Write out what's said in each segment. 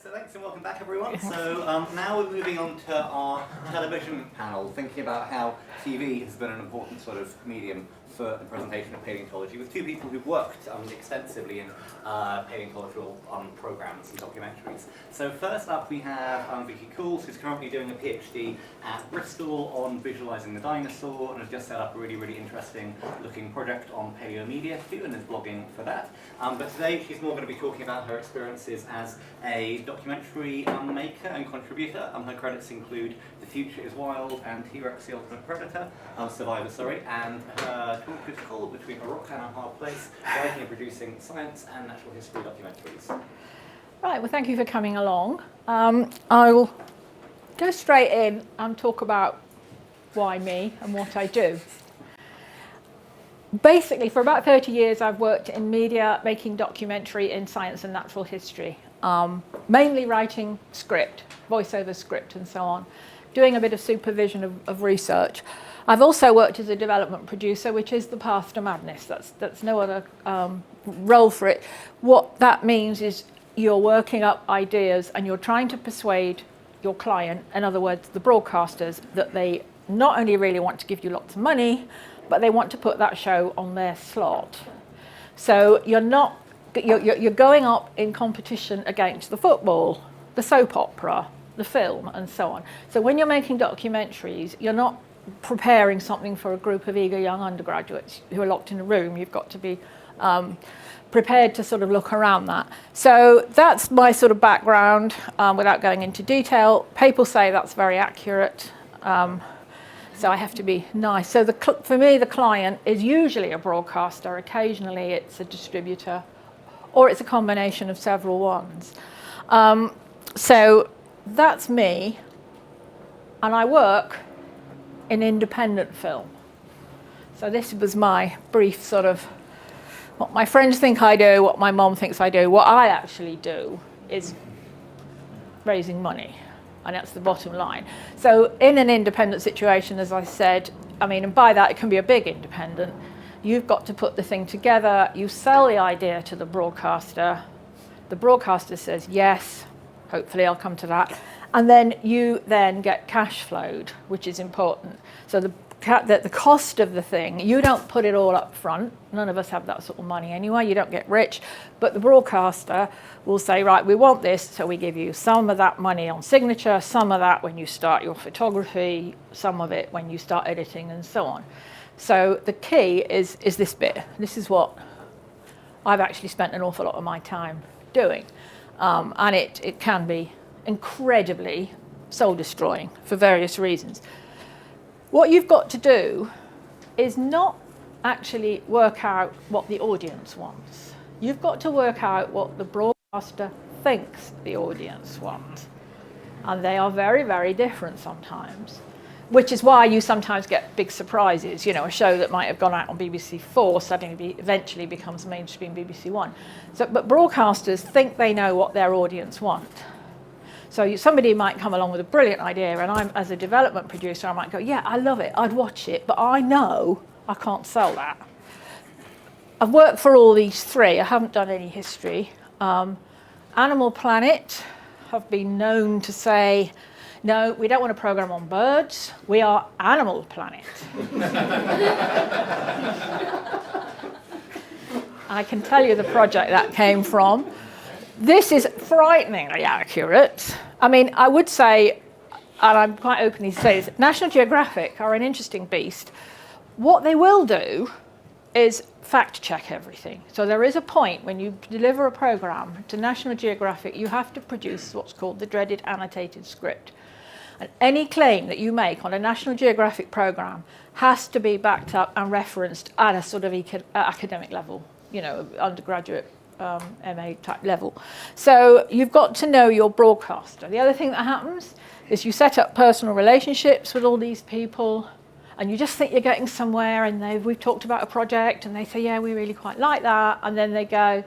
So thanks and welcome back, everyone. So now we're moving on to our television panel, thinking about how TV has been an important sort of medium for the presentation of paleontology, with two people who've worked extensively in paleontological programs and documentaries. So first up we have Vicky Coules, who's currently doing a PhD at Bristol on visualising the dinosaur, and has just set up a really interesting looking project on paleomedia too, and is blogging for that. But today she's more going to be talking about her experiences as a documentary maker and contributor. Her credits include The Future is Wild and T-Rex the Ultimate Predator, Survivor, sorry, and her talk is called Between a Rock and a Hard Place, writing and producing science and natural history documentaries. Right, well thank you for coming along. I'll go straight in and talk about why me and what I do. Basically, for about 30 years I've worked in media, making documentary in science and natural history, mainly writing script, voiceover script and so on, doing a bit of supervision of research. I've also worked as a development producer, which is the path to madness. That's no other role for it. What that means is you're working up ideas and you're trying to persuade your client, in other words, the broadcasters, that they not only really want to give you lots of money, but they want to put that show on their slot. So you're going up in competition against the football, the soap opera, the film, and so on. So when you're making documentaries, you're not preparing something for a group of eager young undergraduates who are locked in a room. You've got to be prepared to sort of look around that. So that's my sort of background without going into detail. People say that's very accurate. So I have to be nice. So for me, the client is usually a broadcaster. Occasionally it's a distributor, or it's a combination of several ones. So that's me, and I work in independent film. So this was my brief sort of, what my friends think I do, what my mom thinks I do. What I actually do is raising money. And that's the bottom line. So in an independent situation, as I said, and by that it can be a big independent, you've got to put the thing together, you sell the idea to the broadcaster says yes, hopefully I'll come to that, and then you then get cash flowed, which is important. So the cost of the thing, you don't put it all up front. None of us have that sort of money anyway. You don't get rich. But the broadcaster will say, right, we want this, so we give you some of that money on signature, some of that when you start your photography, some of it when you start editing, and so on. So the key is this bit. This is what I've actually spent an awful lot of my time doing. And it can be incredibly soul-destroying for various reasons. What you've got to do is not actually work out what the audience wants. You've got to work out what the broadcaster thinks the audience wants. And they are very different sometimes, which is why you sometimes get big surprises. You know, a show that might have gone out on BBC 4 suddenly eventually becomes mainstream BBC 1. But broadcasters think they know what their audience want. So somebody might come along with a brilliant idea, and I'm, as a development producer, I might go, yeah, I love it, I'd watch it, but I know I can't sell that. I've worked for all these three. I haven't done any history. Animal Planet have been known to say, no, we don't want a program on birds, we are Animal Planet. I can tell you the project that came from. This is frighteningly accurate. I would say, and I'm quite openly to say this, National Geographic are an interesting beast. What they will do is fact check everything. So there is a point when you deliver a program to National Geographic, you have to produce what's called the dreaded annotated script. And any claim that you make on a National Geographic program has to be backed up and referenced at a sort of academic level, undergraduate MA type level. So you've got to know your broadcaster. The other thing that happens is you set up personal relationships with all these people, and you just think you're getting somewhere, and we've talked about a project, and they say, yeah, we really quite like that, and then they go,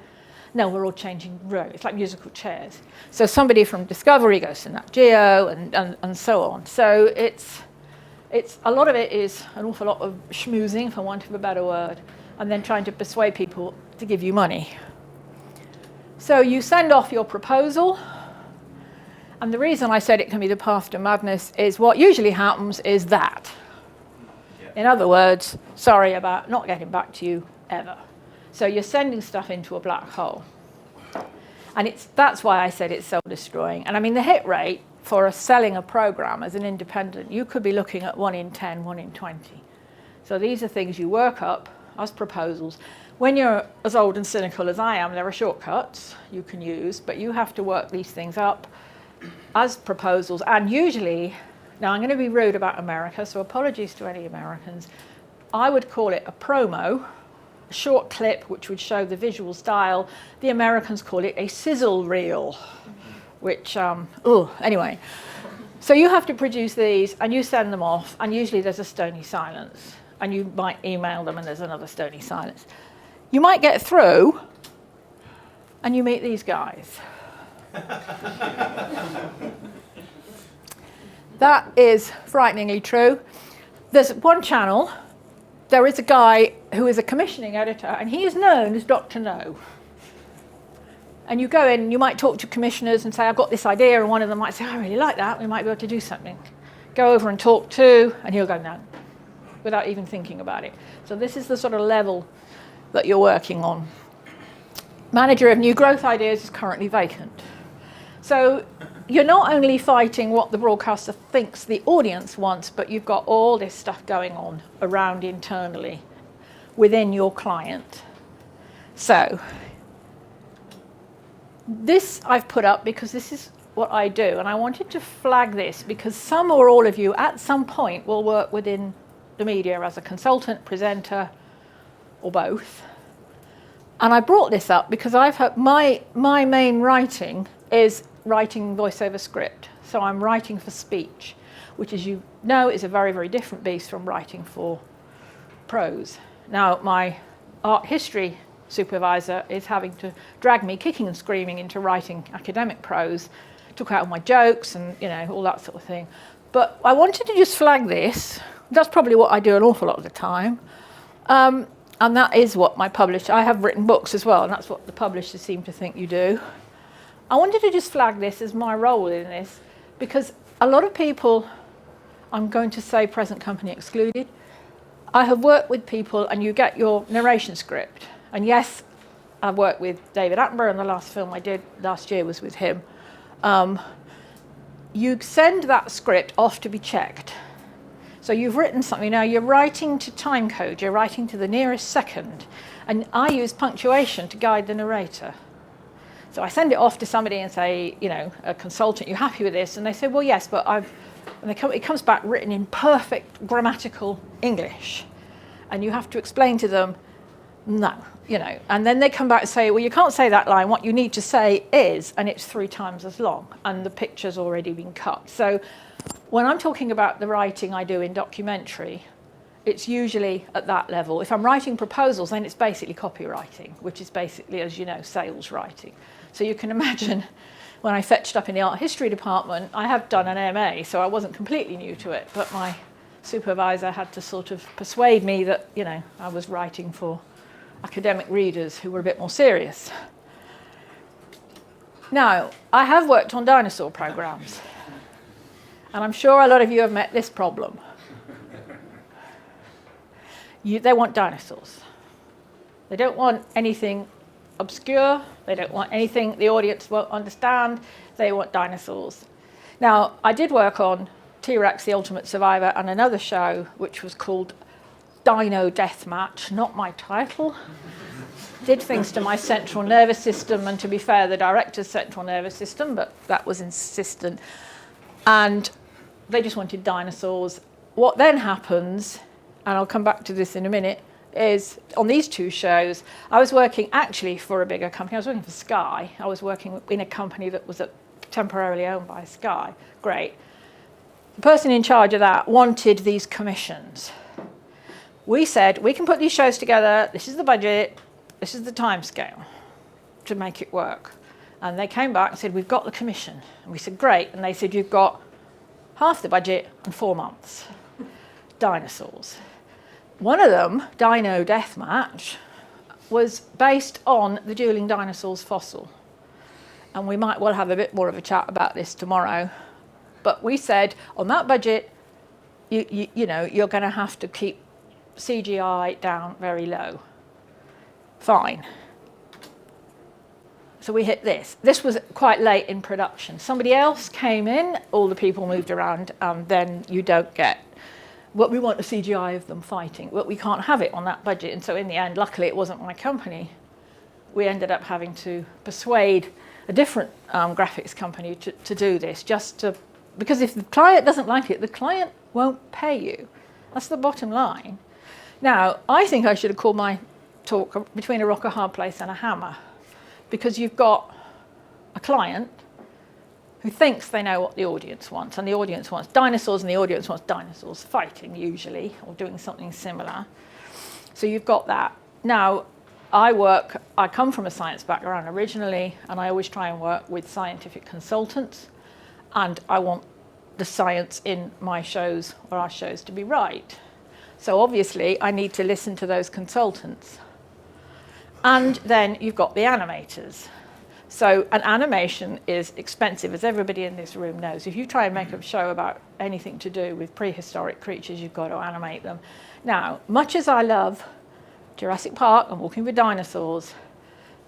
no, we're all changing rows. It's like musical chairs. So somebody from Discovery goes to Nat Geo, and so on. So it's a lot of it is an awful lot of schmoozing, for want of a better word, and then trying to persuade people to give you money. So you send off your proposal, And the reason I said it can be the path to madness is what usually happens is that. In other words, sorry about not getting back to you ever. So you're sending stuff into a black hole. And that's why I said it's self-destroying. And I mean, the hit rate for selling a program as an independent, you could be looking at 1 in 10, 1 in 20. So these are things you work up as proposals. When you're as old and cynical as I am, there are shortcuts you can use, but you have to work these things up as proposals. And usually, now I'm going to be rude about America, so apologies to any Americans, I would call it a promo, a short clip which would show the visual style. The Americans call it a sizzle reel, which, anyway. So you have to produce these and you send them off, and usually there's a stony silence. And you might email them and there's another stony silence. You might get through and you meet these guys. That is frighteningly true. There's one channel, there is a guy who is a commissioning editor, and he is known as Dr. No. And you go in, you might talk to commissioners and say, I've got this idea, and one of them might say, I really like that, we might be able to do something. Go over and talk to, and he'll go, no, without even thinking about it. So this is the sort of level that you're working on. Manager of New Growth Ideas is currently vacant. So you're not only fighting what the broadcaster thinks the audience wants, but you've got all this stuff going on around internally within your client. So this I've put up because this is what I do, and I wanted to flag this because some or all of you at some point will work within the media as a consultant, presenter, or both. And I brought this up because I've had my main writing is writing voiceover script. So I'm writing for speech, which, as you know, is a very, very different beast from writing for prose. Now, my art history supervisor is having to drag me kicking and screaming into writing academic prose, took out all my jokes and, all that sort of thing. But I wanted to just flag this. That's probably what I do an awful lot of the time. And that is what my publisher, I have written books as well, and that's what the publishers seem to think you do. I wanted to just flag this as my role in this, because a lot of people, I'm going to say present company excluded, I have worked with people and you get your narration script. And yes, I've worked with David Attenborough, and the last film I did last year was with him. You send that script off to be checked. So you've written something, now you're writing to time code, you're writing to the nearest second, and I use punctuation to guide the narrator. So I send it off to somebody and say, a consultant, you happy with this? And they say, well, yes, but it comes back written in perfect grammatical English. And you have to explain to them, no, and then they come back and say, well, you can't say that line, what you need to say is, and it's 3 times as long, and the picture's already been cut. So when I'm talking about the writing I do in documentary, it's usually at that level. If I'm writing proposals, then it's basically copywriting, which is basically, as you know, sales writing. So you can imagine when I fetched up in the art history department, I have done an MA, so I wasn't completely new to it, but my supervisor had to sort of persuade me that, I was writing for academic readers who were a bit more serious. Now, I have worked on dinosaur programs, and I'm sure a lot of you have met this problem. They want dinosaurs. They don't want anything obscure. They don't want anything the audience won't understand. They want dinosaurs. Now, I did work on T-Rex, the Ultimate Survivor, and another show which was called Dino Deathmatch, not my title. Did things to my central nervous system, and to be fair, the director's central nervous system, but that was insistent. And they just wanted dinosaurs. What then happens, and I'll come back to this in a minute, is on these 2 shows, I was working actually for a bigger company. I was working for Sky. I was working in a company that was temporarily owned by Sky. Great. The person in charge of that wanted these commissions. We said, we can put these shows together. This is the budget. This is the time scale to make it work. And they came back and said, we've got the commission. And we said, great. And they said, you've got half the budget and 4 months. Dinosaurs. One of them, Dino Deathmatch, was based on the dueling dinosaurs fossil. and we might well have a bit more of a chat about this tomorrow, but we said on that budget, you know, you're going to have to keep CGI down very low. Fine. So we hit this. This was quite late in production. Somebody else came in, all the people moved around, and then you don't get what we want a CGI of them fighting. But we can't have it on that budget. And so in the end, luckily it wasn't my company. We ended up having to persuade a different graphics company to do this, because if the client doesn't like it, the client won't pay you. That's the bottom line. Now, I think I should have called my talk Between a Rock, a Hard Place and a Hammer, because you've got a client who thinks they know what the audience wants, and the audience wants dinosaurs, and the audience wants dinosaurs fighting usually, or doing something similar. So you've got that. Now, I come from a science background originally, and I always try and work with scientific consultants, and I want the science in my shows or our shows to be right. So obviously, I need to listen to those consultants. And then you've got the animators. So an animation is expensive, as everybody in this room knows. If you try and make a show about anything to do with prehistoric creatures, you've got to animate them. Now, much as I love Jurassic Park and Walking with Dinosaurs,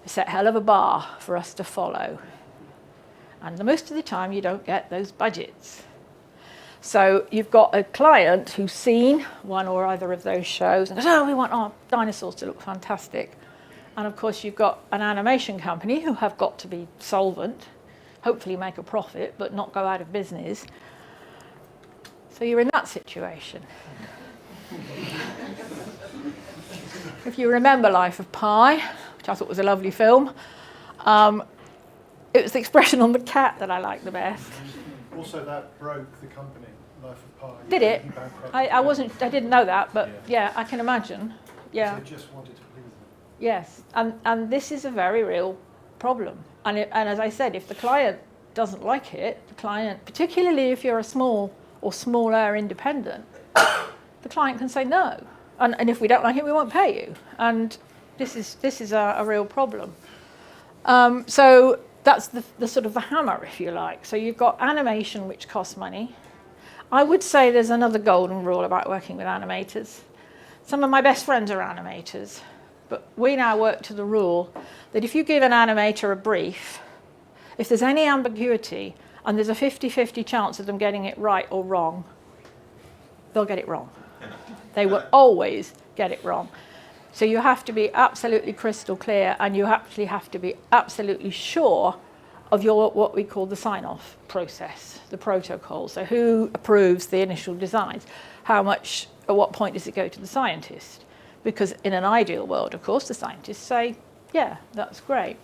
it's a hell of a bar for us to follow. And most of the time, you don't get those budgets. So you've got a client who's seen one or other of those shows and goes, oh, we want our dinosaurs to look fantastic. And of course, you've got an animation company who have got to be solvent, hopefully make a profit, but not go out of business. So you're in that situation. If you remember Life of Pi, which I thought was a lovely film, it was the expression on the cat that I liked the best. Also, that broke the company, Life of Pi. Did it? I didn't know that, but yeah, I can imagine. Yeah. They just wanted to please them. Yes, and this is a very real problem. And as I said, if the client doesn't like it, the client, particularly if you're a small or smaller independent, the client can say no. And if we don't like it, we won't pay you. And this is a real problem. So that's the sort of the hammer, if you like. So you've got animation, which costs money. I would say there's another golden rule about working with animators. Some of my best friends are animators, but we now work to the rule that if you give an animator a brief, if there's any ambiguity and there's a 50-50 chance of them getting it right or wrong, they'll get it wrong. They will always get it wrong. So you have to be absolutely crystal clear, and you actually have to be absolutely sure of your what we call the sign-off process, the protocol. So who approves the initial designs? How much, at what point does it go to the scientist? Because in an ideal world, of course, the scientists say, yeah, that's great.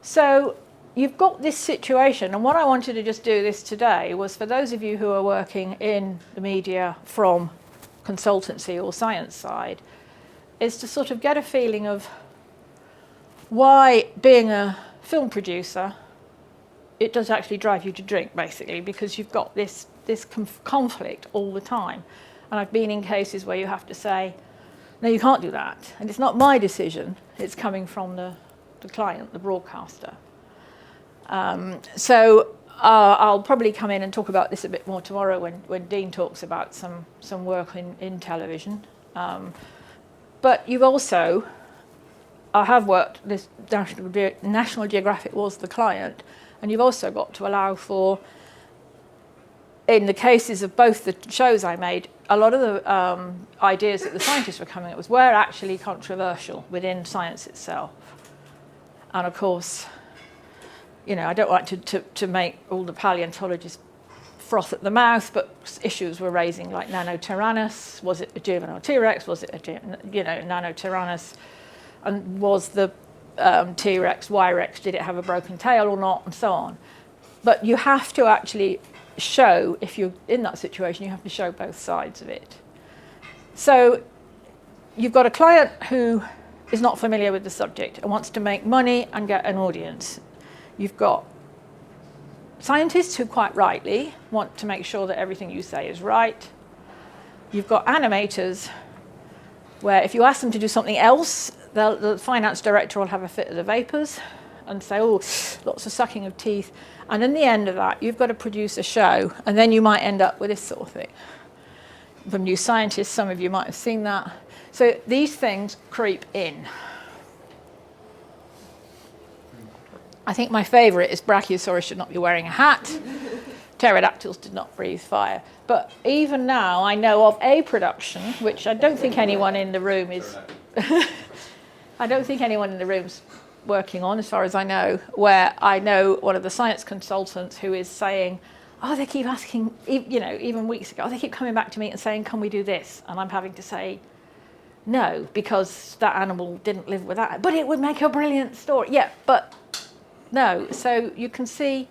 So you've got this situation, and what I wanted to just do this today was for those of you who are working in the media from consultancy or science side, is to sort of get a feeling of why being a film producer, it does actually drive you to drink, basically, because you've got this conflict all the time. And I've been in cases where you have to say, no, you can't do that. And it's not my decision. It's coming from the client, the broadcaster. So I'll probably come in and talk about this a bit more tomorrow when Dean talks about some work in television. But you've also, I have worked, this National Geographic was the client, and you've also got to allow for, in the cases of both the shows I made, a lot of the ideas that the scientists were coming up with were actually controversial within science itself. And of course, you know, I don't like to make all the paleontologists froth at the mouth, but issues were raising like Nanotyrannus. Was it a juvenile T-Rex? Was it a Nanotyrannus? And was the T-Rex, Y-Rex, did it have a broken tail or not, and so on. But you have to actually show, if you're in that situation, you have to show both sides of it. So you've got a client who is not familiar with the subject and wants to make money and get an audience. You've got scientists who quite rightly want to make sure that everything you say is right. You've got animators where if you ask them to do something else, the finance director will have a fit of the vapors and say, oh, lots of sucking of teeth. And in the end of that, you've got to produce a show, and then you might end up with this sort of thing. From New Scientist, some of you might have seen that. So these things creep in. I think my favourite is Brachiosaurus should not be wearing a hat. Pterodactyls did not breathe fire. But even now, I know of a production, which I don't think anyone in the room is... I don't think anyone in the room's working on, as far as I know, where I know one of the science consultants who is saying, oh, they keep asking, you know, even weeks ago, they keep coming back to me and saying, can we do this? And I'm having to say, no, because that animal didn't live with that. But it would make a brilliant story. Yeah, but no. So you can see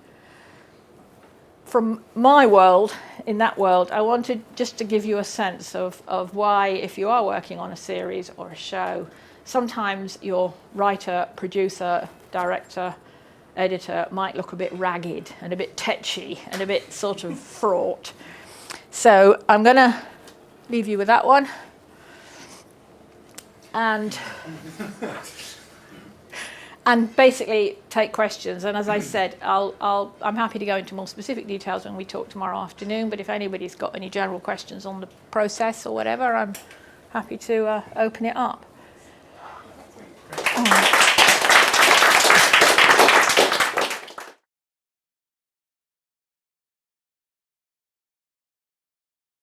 from my world, in that world, I wanted just to give you a sense of why, if you are working on a series or a show, sometimes your writer, producer, director, editor might look a bit ragged and a bit tetchy and a bit sort of fraught. So I'm going to leave you with that one. And basically take questions. And as I said, I'm happy to go into more specific details when we talk tomorrow afternoon. But if anybody's got any general questions on the process or whatever, I'm happy to open it up.